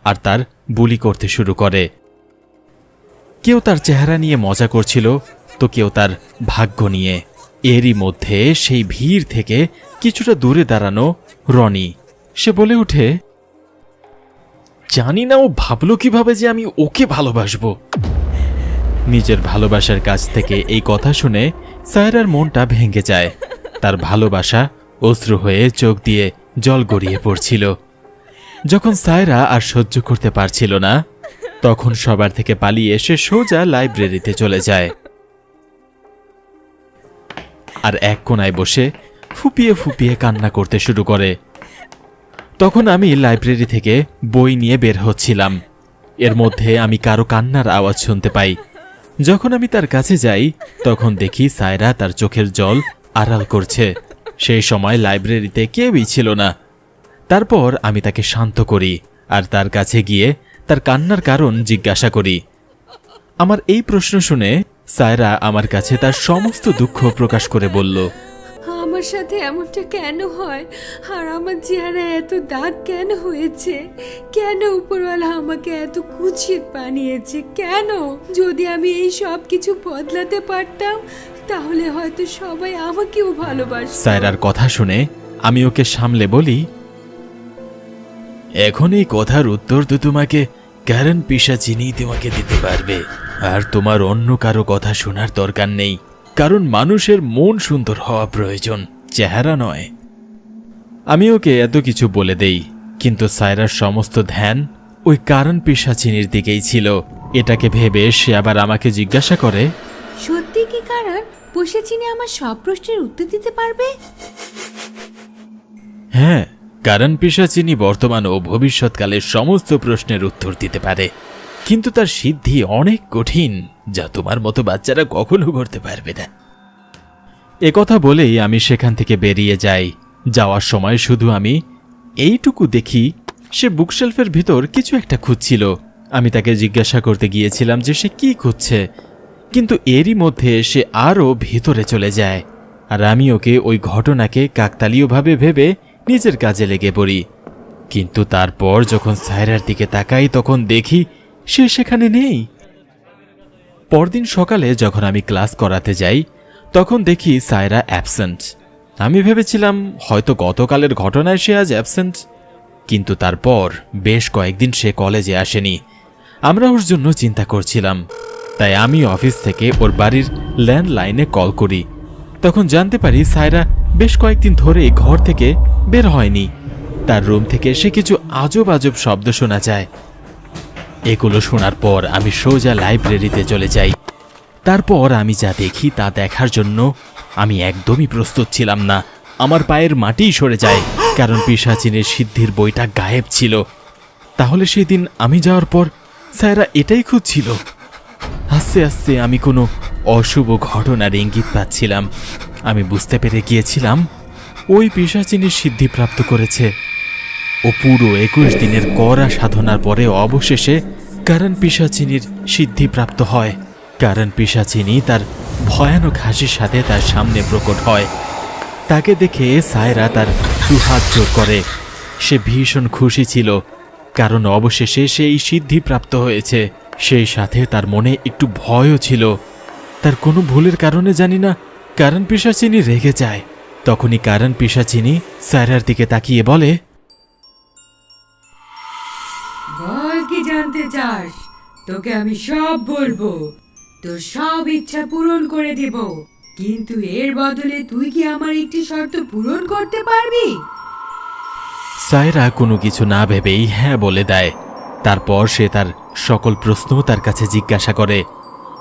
[SPEAKER 5] আর তার বুলি করতে শুরু করে। কেউ তার চেহারা নিয়ে মজা করছিল, তো কেউ তার ভাগ্য নিয়ে। এরই মধ্যে সেই ভিড় থেকে কিছুটা দূরে দাঁড়ানো রনি, সে বলে ওঠে, জানি না ও ভাবলো কিভাবে যে আমি ওকে ভালোবাসবো। নিজের ভালোবাসার কাছ থেকে এই কথা শুনে সায়রার মনটা ভেঙে যায়। তার ভালোবাসা অশ্রু হয়ে চোখ দিয়ে জল গড়িয়ে পড়ছিল। যখন সায়রা আর সহ্য করতে পারছিল না, তখন সবার থেকে পালিয়ে সে সোজা লাইব্রেরিতে চলে যায় আর এক কোণায় বসে ফুপিয়ে ফুপিয়ে কান্না করতে শুরু করে। তখন আমি লাইব্রেরি থেকে বই নিয়ে বের হচ্ছিলাম। এর মধ্যে আমি কারো কান্নার আওয়াজ শুনতে পাই। যখন আমি তার কাছে যাই, তখন দেখি সায়রা তার চোখের জল আড়াল করছে। সেই সময় লাইব্রেরিতে কেউই ছিল না। তারপর আমি তাকে শান্ত করি আর তার কাছে গিয়ে তার কান্নার কারণ জিজ্ঞাসা করি। আমার এই প্রশ্ন শুনে সায়রা আমার কাছে তার সমস্ত দুঃখ প্রকাশ করে বলল,
[SPEAKER 7] আমার সাথে এমনটা কেন হয়, আর আমার চেহারা এত দাগ কেন হয়েছে, কেন উপরওয়ালা আমাকে এত কুৎসিত বানিয়েছে, কেন? যদি আমি এই সব কিছু বদলাতে পারতাম, তাহলে হয়তো সবাই আমাকেও ভালোবাসত।
[SPEAKER 5] সায়রার কথা শুনে আমি ওকে সামলে বলি, এখন এই কথার উত্তর তো তোমাকে কারণ পিশাচিনি তোমাকে দিতে পারবে, আর তোমার অন্য কারো কথা শোনার দরকার নেই। কারণ মানুষের মন সুন্দর হওয়া প্রয়োজন, চেহারা নয়। আমি ওকে এত কিছু বলে দেই, কিন্তু সায়রার সমস্ত ধ্যান ওই কারণ পিশাচিনির দিকেই ছিল। এটাকে ভেবে সে আবার আমাকে জিজ্ঞাসা করে,
[SPEAKER 7] সত্যি কি কারণ পিশাচিনি আমার সব প্রশ্নের উত্তর দিতে পারবে?
[SPEAKER 5] হ্যাঁ, কারণ পিশাচিনি বর্তমান ও ভবিষ্যৎকালের সমস্ত প্রশ্নের উত্তর দিতে পারে, কিন্তু তার সিদ্ধি অনেক কঠিন, যা তোমার মতো বাচ্চারা কখনো করতে পারবে না। একথা বলেই আমি সেখান থেকে বেরিয়ে যাই। যাওয়ার সময় শুধু আমি এইটুকু দেখি, সে বুকশেলফের ভিতর কিছু একটা খুঁজছিল। আমি তাকে জিজ্ঞাসা করতে গিয়েছিলাম যে সে কি খুঁজছে, কিন্তু এরই মধ্যে সে আরও ভিতরে চলে যায় আর আমি ওকে ওই ঘটনাকে কাকতালীয়ভাবে ভেবে নিজের কাজে লেগে পড়ি। কিন্তু তারপর যখন সায়রার দিকে তাকাই, তখন দেখি সে সেখানে নেই। পরদিন সকালে যখন আমি ক্লাস করাতে যাই, তখন দেখি সায়রা অ্যাবসেন্ট। আমি ভেবেছিলাম হয়তো গতকালের ঘটনায় সে আজ অ্যাবসেন্ট, কিন্তু তারপর বেশ কয়েকদিন সে কলেজে আসেনি। আমরা ওর জন্য চিন্তা করছিলাম, তাই আমি অফিস থেকে ওর বাড়ির ল্যান্ডলাইনে কল করি। তখন জানতে পারি সায়রা বেশ কয়েকদিন ধরে ঘর থেকে বের হয়নি। তার রুম থেকে সে কিছু আজব আজব শব্দ শোনা যায়। এগুলো শোনার পর আমি সোজা লাইব্রেরিতে চলে যাই। তারপর আমি যা দেখি তা দেখার জন্য আমি একদমই প্রস্তুত ছিলাম না। আমার পায়ের মাটিই সরে যায়, কারণ পিশাচিনের সিদ্ধির বইটা গায়েব ছিল। তাহলে সেদিন আমি যাওয়ার পর সায়রা এটাই খুঁজছিল। আস্তে আস্তে আমি কোনো অশুভ ঘটনার ইঙ্গিত পাচ্ছিলাম। আমি বুঝতে পেরে গিয়েছিলাম ওই পিশাচিনীর সিদ্ধি প্রাপ্ত করেছে। ও পুরো 21 দিনের কড়া সাধনার পরে অবশেষে কারণ পিশাচিনীর সিদ্ধি প্রাপ্ত হয়। কারণ পিশাচিনী তার ভয়ানক হাসির সাথে তার সামনে প্রকট হয়। তাকে দেখে সায়রা তার দুহাত জোর করে। সে ভীষণ খুশি ছিল, কারণ অবশেষে সে এই সিদ্ধি প্রাপ্ত হয়েছে। সেই সাথে তার মনে একটু ভয়ও ছিল। তার কোনো ভুলের কারণে জানি না কারণ পিশাচিনী রেগে যায়। তখনই কারণ পিশাচিনী সায়রার দিকে তাকিয়ে বলে,
[SPEAKER 7] বল কি জানতে চাস? তোকে আমি সব বলবো, তোর সব ইচ্ছা পূরণ করে দেব, কিন্তু এর বদলে তুই কি আমার একটি শর্ত পূরণ করতে পারবি?
[SPEAKER 5] সায়রা কোনো কিছু না ভেবেই হ্যাঁ বলে দেয়। তারপর সে তার সকল প্রশ্ন তার কাছে জিজ্ঞাসা করে।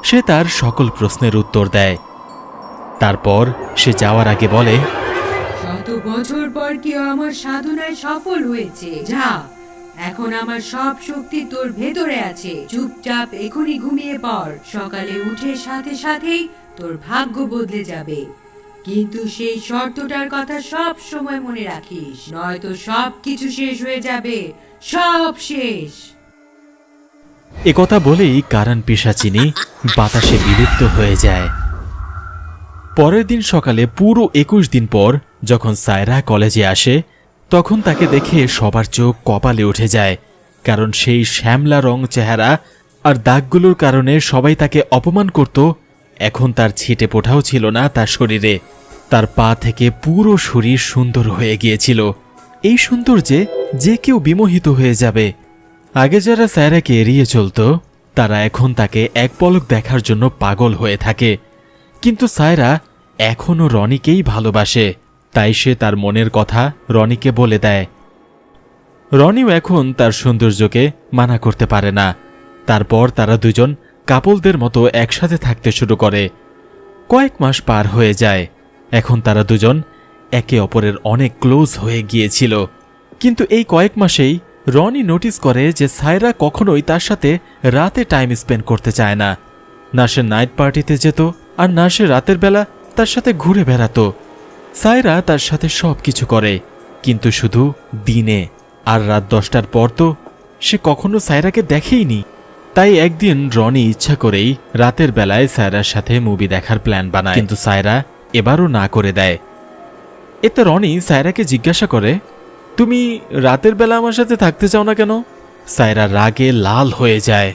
[SPEAKER 5] সে তার সকল প্রশ্নের উত্তর দেয়। তারপর সে যাওয়ার আগে বলে,
[SPEAKER 7] 100 বছর পর কি আমার সাধনায় সফল হয়েছে? যা, এখন আমার সব শক্তি তোর ভেতরে আছে। চুপচাপ এখনই ঘুমিয়ে পড়। সকালে উঠে সাথে সাথেই তোর ভাগ্য বদলে যাবে, কিন্তু সেই শর্তটার কথা সব সময় মনে রাখিস, নয়তো সব কিছু শেষ হয়ে যাবে। সব শেষ।
[SPEAKER 5] একথা বলেই কারণ পিশাচিনী বাতাসে বিলুপ্ত হয়ে যায়। পরের দিন সকালে পুরো 21 দিন পর যখন সায়রা কলেজে আসে, তখন তাকে দেখে সবার চোখ কপালে উঠে যায়। কারণ সেই শ্যামলা রং চেহারা আর দাগগুলোর কারণে সবাই তাকে অপমান করত। এখন তার ছিটে পোটাও ছিল না তার শরীরে। তার পা থেকে পুরো শরীর সুন্দর হয়ে গিয়েছিল। এই সৌন্দর্যে যে কেউ বিমোহিত হয়ে যাবে। আগে যারা সায়রাকে এড়িয়ে চলত, তারা এখন তাকে এক পলক দেখার জন্য পাগল হয়ে থাকে। কিন্তু সায়রা এখনও রনিকেই ভালোবাসে, তাই সে তার মনের কথা রনিকে বলে দেয়। রনিও এখন তার সৌন্দর্যকে মানা করতে পারে না। তারপর তারা দুজন কাপলদের মতো একসাথে থাকতে শুরু করে। কয়েক মাস পার হয়ে যায়। এখন তারা দুজন একে অপরের অনেক ক্লোজ হয়ে গিয়েছিল। কিন্তু এই কয়েক মাসেই রনি নোটিস করে যে সায়রা কখনোই তার সাথে রাতে টাইম স্পেন্ড করতে চায় না। না সে নাইট পার্টিতে যেত, আর না সে রাতের বেলা তার সাথে ঘুরে বেড়াতো। সায়রা তার সাথে সব কিছু করে, কিন্তু শুধু দিনে। আর রাত 10টার পর তো সে কখনো সায়রাকে দেখেইনি। তাই একদিন রনি ইচ্ছা করেই রাতের বেলায় সায়রার সাথে মুভি দেখার প্ল্যান বানায়, কিন্তু সায়রা এবারও না করে দেয়। এতে রনি সায়রাকে জিজ্ঞাসা করে, তুমি রাতের বেলা আমার সাথে থাকতে চাও না কেন? সায়রা রাগে লাল হয়ে যায়।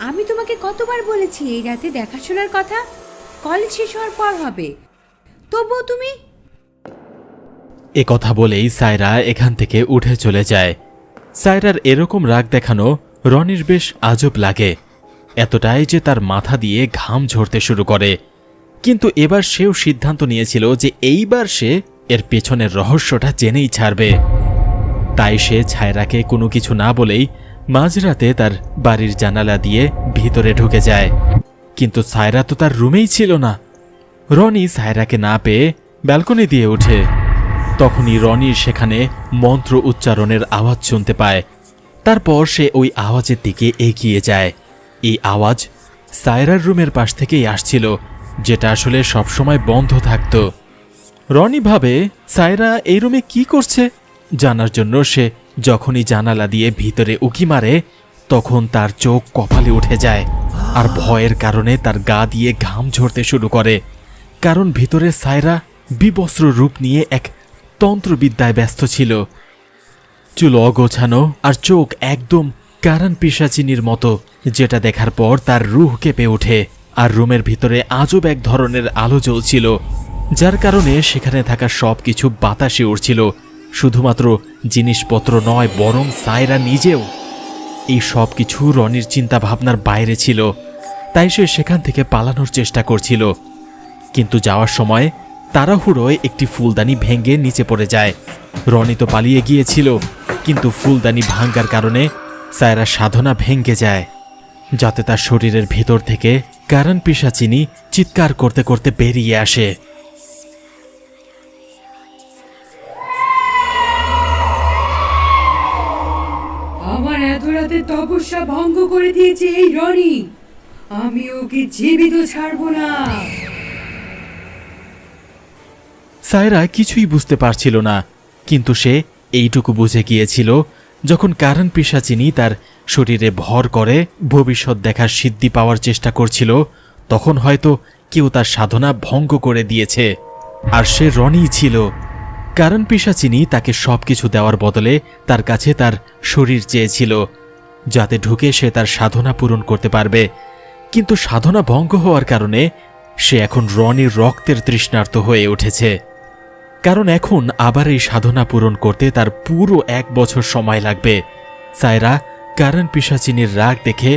[SPEAKER 7] আমি তোমাকে কতবার বলেছি এই রাতে দেখাশোনার কথা? কলেজ শেষ হওয়ার পর হবে, তবুও তুমি।
[SPEAKER 5] এ কথা বলেই সায়রা এখান থেকে উঠে চলে যায়। সায়রার এরকম রাগ দেখানো রনির বেশ আজব লাগে, এতটাই যে তার মাথা দিয়ে ঘাম ঝরতে শুরু করে। কিন্তু এবার সেও সিদ্ধান্ত নিয়েছিল যে এইবার সে এর পেছনের রহস্যটা জেনেই ছাড়বে। তাই সে ছায়রাকে কোনো কিছু না বলেই মাঝরাতে তার বাড়ির জানালা দিয়ে ভিতরে ঢুকে যায়। কিন্তু সায়রা তো তার রুমেই ছিল না। রনি সায়রাকে না পেয়ে ব্যালকনি দিয়ে ওঠে। তখনই রনির সেখানে মন্ত্র উচ্চারণের আওয়াজ শুনতে পায়। তারপর সে ওই আওয়াজের দিকে এগিয়ে যায়। এই আওয়াজ সায়রার রুমের পাশ থেকেই আসছিল, যেটা আসলে সবসময় বন্ধ থাকত। রনি ভাবে সায়রা এই রুমে কি করছে। জানার জন্য সে যখনই জানালা দিয়ে ভিতরে উকি মারে, তখন তার চোখ কপালে উঠে যায়। আর ভয়ের কারণে তার গা দিয়ে ঘাম ঝরতে শুরু করে। কারণ ভিতরে সায়রা বিবস্ত্র রূপ নিয়ে এক তন্ত্রবিদ্যায় ব্যস্ত ছিল। চুল অগোছানো আর চোখ একদম কারণ পিশাচিনীর মতো, যেটা দেখার পর তার রুহ কেঁপে ওঠে। আর রুমের ভিতরে আজব এক ধরনের আলো জ্বলছিল, যার কারণে সেখানে থাকা সবকিছু বাতাসে উড়ছিল। শুধুমাত্র জিনিসপত্র নয়, বরং সায়রা নিজেও। এই সব কিছু রনির চিন্তা ভাবনার বাইরে ছিল, তাই সে সেখান থেকে পালানোর চেষ্টা করছিল। কিন্তু যাওয়ার সময় তাড়াহুড়োয় একটি ফুলদানি ভেঙে নিচে পড়ে যায়। রনি তো পালিয়ে গিয়েছিল, কিন্তু ফুলদানি ভাঙার কারণে সায়রার সাধনা ভেঙে যায়, যাতে তার শরীরের ভেতর থেকে কারণ পিশাচিনী চিৎকার করতে করতে বেরিয়ে আসে।
[SPEAKER 7] আমার এত রাতে তপস্যা ভঙ্গ করে দিয়েছে এই রনি, আমি ওকে জীবিত ছাড়বো না।
[SPEAKER 5] সায়রা কিছুই বুঝতে পারছিল না, কিন্তু সে এইটুকু বুঝে গিয়েছিল, যখন কারণ পিশাচিনী তার শরীরে ভর করে ভবিষ্যৎ দেখার সিদ্ধি পাওয়ার চেষ্টা করছিল, তখন হয়তো কেউ তার সাধনা ভঙ্গ করে দিয়েছে। আর সে রনিই ছিল। কারণ পিশাচিনী তাকে সবকিছু দেওয়ার বদলে তার কাছে তার শরীর চেয়েছিল, যাতে ঢুকে সে তার সাধনা পূরণ করতে পারবে। কিন্তু সাধনা ভঙ্গ হওয়ার কারণে সে এখন রনির রক্তের তৃষ্ণার্ত হয়ে উঠেছে। কারণ এখন আবার এই সাধনা পূরণ করতে তার পুরো 1 বছর সময় লাগবে। সায়রা কারণ পিশাচিনীর রাগ দেখে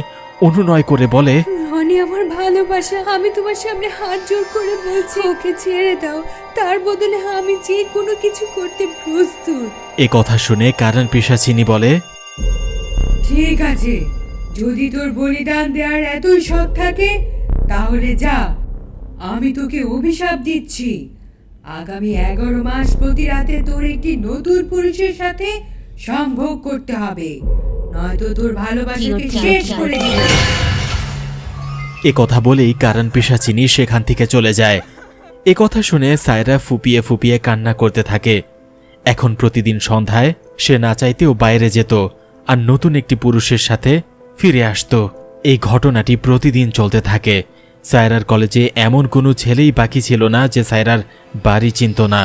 [SPEAKER 5] অনুনয় করে বলে,
[SPEAKER 7] রনি আমার ভালোবাসা, আমি তোমার সামনে হাত জোর করে বলছি ওকে ছেড়ে দাও, তার বদলে আমি যে কোনো কিছু করতে প্রস্তুত।
[SPEAKER 5] এ কথা শুনে কারণ পিশাচিনী বলে,
[SPEAKER 7] ঠিক আছে, যদি তোর বলিদান দেওয়ার এতই শখ থাকে তাহলে যা, আমি তোকে অভিশাপ দিচ্ছি। আগামী 11 মাস প্রতি রাতে তোর একটি নতুন পুরুষের সাথে সম্ভোগ করতে হবে, নয়তো তোর ভালোবাসাকে শেষ করে দিবে।
[SPEAKER 5] এ কথা বলেই কারণ পিশাচিনী সেখান থেকে চলে যায়। এ কথা শুনে সায়রা ফুপিয়ে ফুপিয়ে কান্না করতে থাকে। এখন প্রতিদিন সন্ধ্যায় সে না চাইতেও বাইরে যেত, আর নতুন একটি পুরুষের সাথে ফিরে আসতো। এই ঘটনাটি প্রতিদিন চলতে থাকে। সায়রার কলেজে এমন কোনো ছেলেই বাকি ছিল না যে সায়রার বাড়ি চিনত না।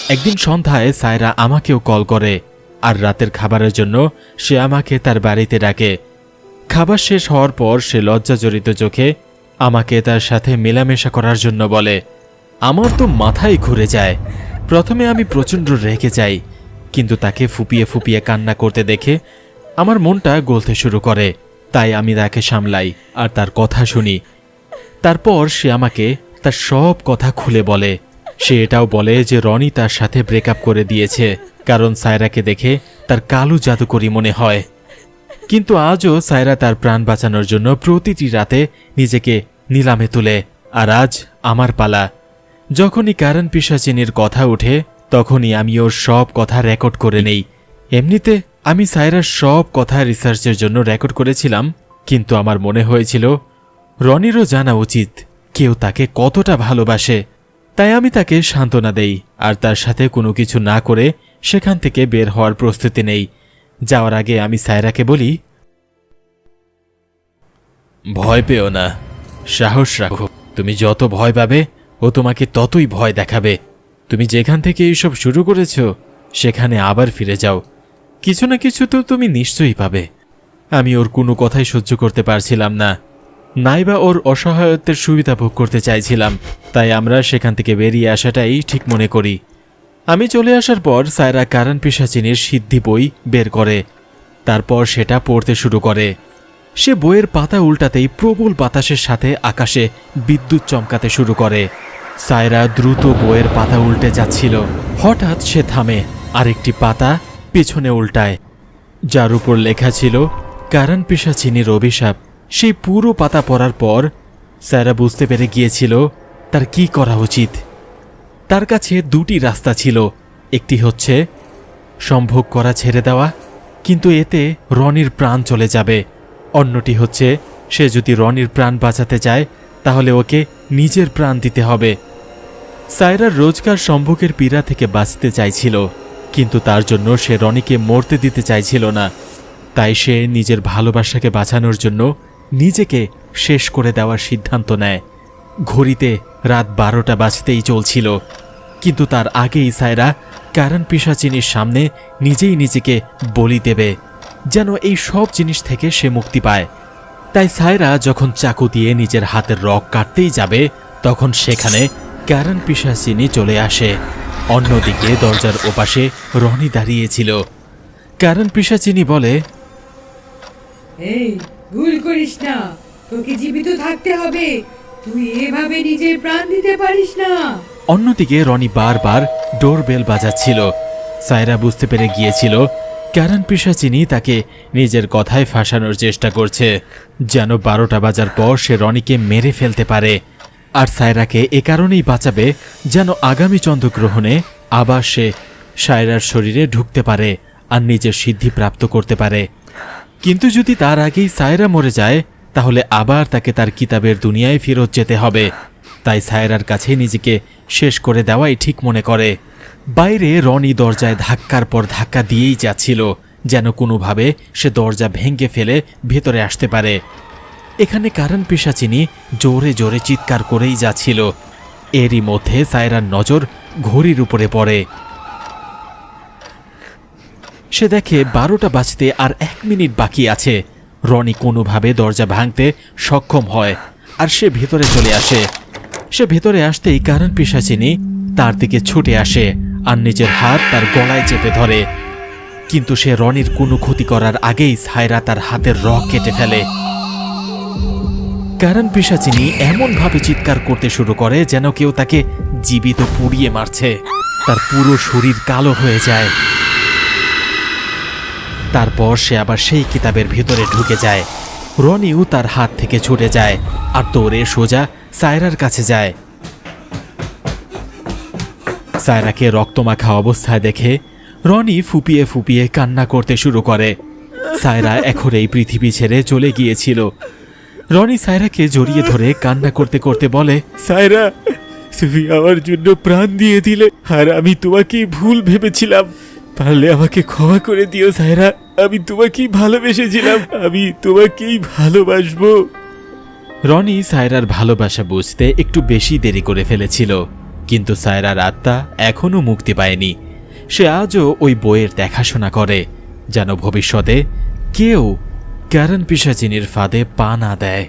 [SPEAKER 5] একদিন সন্ধ্যায় সায়রা আমাকেও কল করে, আর রাতের খাবারের জন্য সে আমাকে তার বাড়িতে ডাকে। খাবার শেষ হওয়ার পর সে লজ্জাজড়িত চোখে আমাকে তার সাথে মেলামেশা করার জন্য বলে। আমার তো মাথায় ঘুরে যায়। প্রথমে আমি প্রচণ্ড রেগে যাই, কিন্তু তাকে ফুপিয়ে ফুপিয়ে কান্না করতে দেখে আমার মনটা গলতে শুরু করে। তাই আমি তাকে সামলাই আর তার কথা শুনি। তারপর সে আমাকে তার সব কথা খুলে বলে। সে এটাও বলে যে রনি তার সাথে ব্রেকআপ করে দিয়েছে, কারণ সায়রাকে দেখে তার কালো জাদুকরি মনে হয়। কিন্তু আজও সায়রা তার প্রাণ বাঁচানোর জন্য প্রতিটি রাতে নিজেকে নিলামে তুলে। আর আজ আমার পালা। যখনই কারণ পিশাচিনীর কথা ওঠে তখনই আমি ওর সব কথা রেকর্ড করে নেই। এমনিতে আমি সায়রার সব কথা রিসার্চের জন্য রেকর্ড করেছিলাম, কিন্তু আমার মনে হয়েছিল রনিরও জানা উচিত কেউ তাকে কতটা ভালোবাসে। তাই আমি তাকে সান্ত্বনা দেই আর তার সাথে কোনো কিছু না করে সেখান থেকে বের হওয়ার প্রস্তুতি নেই। যাওয়ার আগে আমি সায়রাকে বলি, ভয় পেও না, সাহস রাখো। তুমি যত ভয় পাবে ও তোমাকে ততই ভয় দেখাবে। তুমি যেখান থেকে এইসব শুরু করেছ সেখানে আবার ফিরে যাও। কিছু না কিছু তো তুমি নিশ্চয়ই পাবে। আমি ওর কোনো কথাই সহ্য করতে পারছিলাম না, নাইবা ওর অসহায়ত্বের সুবিধা ভোগ করতে চাইছিলাম। তাই আমরা সেখান থেকে বেরিয়ে আসাটাই ঠিক মনে করি। আমি চলে আসার পর সায়রা কারণ পিশাচিনীর সিদ্ধি বই বের করে। তারপর সেটা পড়তে শুরু করে। সে বইয়ের পাতা উল্টাতেই প্রবল বাতাসের সাথে আকাশে বিদ্যুৎ চমকাতে শুরু করে। সায়রা দ্রুত বইয়ের পাতা উল্টে যাচ্ছিল। হঠাৎ সে থামে, আরেকটি পাতা পেছনে উল্টায়, যার উপর লেখা ছিল কারণ পিশাচিনীর অভিশাপ। সেই পুরো পাতা পড়ার পর সায়রা বুঝতে পেরে গিয়েছিল তার কি করা উচিত। তার কাছে দুটি রাস্তা ছিল। একটি হচ্ছে সম্ভোগ করা ছেড়ে দেওয়া, কিন্তু এতে রনির প্রাণ চলে যাবে। অন্যটি হচ্ছে সে যদি রনির প্রাণ বাঁচাতে চায় তাহলে ওকে নিজের প্রাণ দিতে হবে। সায়রার রোজকার সম্ভোগের পীড়া থেকে বাঁচতে চাইছিল, কিন্তু তার জন্য সে রনিকে মরতে দিতে চাইছিল না। তাই সে নিজের ভালোবাসাকে বাঁচানোর জন্য নিজেকে শেষ করে দেওয়ার সিদ্ধান্ত নেয়। ঘড়িতে রাত 12টা বাজতেই চলছিল, কিন্তু তার আগেই সায়রা কারণ পিশাচিনীর সামনে নিজেই নিজেকে বলি দেবে, যেন এই সব জিনিস থেকে সে মুক্তি পায়। তাই সায়রা যখন চাকু দিয়ে নিজের হাতের রগ কাটতেই যাবে তখন সেখানে কারণ পিশাচিনী চলে আসে। অন্যদিকে দরজার ওপাশে রনি দাঁড়িয়েছিল। কারণ পিশাচিনী বলে,
[SPEAKER 7] এই ভুল করিস না, তোকে জীবিত থাকতে হবে। তুই এভাবে নিজের প্রাণ দিতে পারিস না।
[SPEAKER 5] অন্যদিকে রনি বারবার ডোরবেল বাজাচ্ছিল। সায়রা বুঝতে পেরে গিয়েছিল কারণ পিশাচিনী তাকে নিজের কথায় ফাঁসানোর চেষ্টা করছে, যেন 12টা বাজার পর সে রনিকে মেরে ফেলতে পারে। আর সায়রাকে এ কারণেই বাঁচাবে যেন আগামী চন্দ্রগ্রহণে আবার সে সায়রার শরীরে ঢুকতে পারে আর নিজের সিদ্ধি প্রাপ্ত করতে পারে। কিন্তু যদি তার আগেই সায়রা মরে যায় তাহলে আবার তাকে তার কিতাবের দুনিয়ায় ফেরত যেতে হবে। তাই সায়রার কাছে নিজেকে শেষ করে দেওয়াই ঠিক মনে করে। বাইরে রনি দরজায় ধাক্কার পর ধাক্কা দিয়েই যাচ্ছিল, যেন কোনোভাবে সে দরজা ভেঙে ফেলে ভেতরে আসতে পারে। এখানে কারণ পিশাচিনী জোরে জোরে চিৎকার করেই যাচ্ছিল। এরই মধ্যে সায়রার নজর ঘড়ির উপরে পড়ে। সে দেখে 12টা বাজতে আর 1 মিনিট বাকি আছে। রনি কোনোভাবে দরজা ভাঙতে সক্ষম হয় আর সে ভেতরে চলে আসে। সে ভেতরে আসতেই কারণ পিশাচিনী তার দিকে ছুটে আসে আর নিজের হাত তার গলায় চেপে ধরে। কিন্তু সে রনির কোনো ক্ষতি করার আগেই সায়রা তার হাতের রগ কেটে ফেলে। কারণ পিশাচিনী এমনভাবে চিৎকার করতে শুরু করে যেন কেউ তাকে জীবিত পুড়িয়ে মারছে। তার পুরো শরীর কালো হয়ে যায়। তারপর সে আবার সেই কিতাবের ভিতরে ঢুকে যায়। রনিও তার হাত থেকে ছুটে যায় আর দৌড়ে সোজা সায়রার কাছে যায়। সায়রাকে রক্তমাখা অবস্থায় দেখে রনি ফুপিয়ে ফুপিয়ে কান্না করতে শুরু করে। সায়রা এখন এই পৃথিবী ছেড়ে চলে গিয়েছিল। রনি সায়রাকে জড়িয়ে ধরে কান্না করতে করতে বলে, সায়রা, তুমি আমার জন্য প্রাণ দিয়ে দিলে আর আমি তোমাকে ভুল ভেবেছিলাম। পারলে আমাকে ক্ষমা করে দিও সায়রা।
[SPEAKER 4] আমি তোমাকেই ভালোবেসেছিলাম, আমি তোমাকেই ভালোবাসবো।
[SPEAKER 5] রনি সায়রার ভালোবাসা বুঝতে একটু বেশি দেরি করে ফেলেছিল, কিন্তু সায়রার আত্মা এখনও মুক্তি পায়নি। সে আজও ওই বইয়ের দেখাশোনা করে, যেন ভবিষ্যতে কেউ কারণ পিশাচিনীর ফাঁদে পা না দেয়।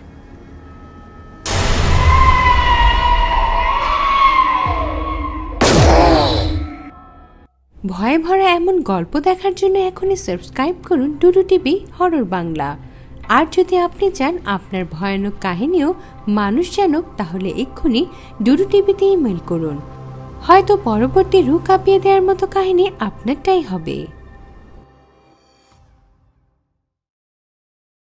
[SPEAKER 2] ভয়ে ভরা এমন গল্প দেখার জন্য এখনই সাবস্ক্রাইব করুন ডুডু টিভি হরর বাংলা। আর যদি আপনি চান আপনার ভয়ানক কাহিনীও মানুষ জানুক, তাহলে এক্ষুনি ডুডু টিভিতে ইমেল করুন। হয়তো পরবর্তী রূপ কাঁপিয়ে দেওয়ার মতো কাহিনী আপনারটাই হবে।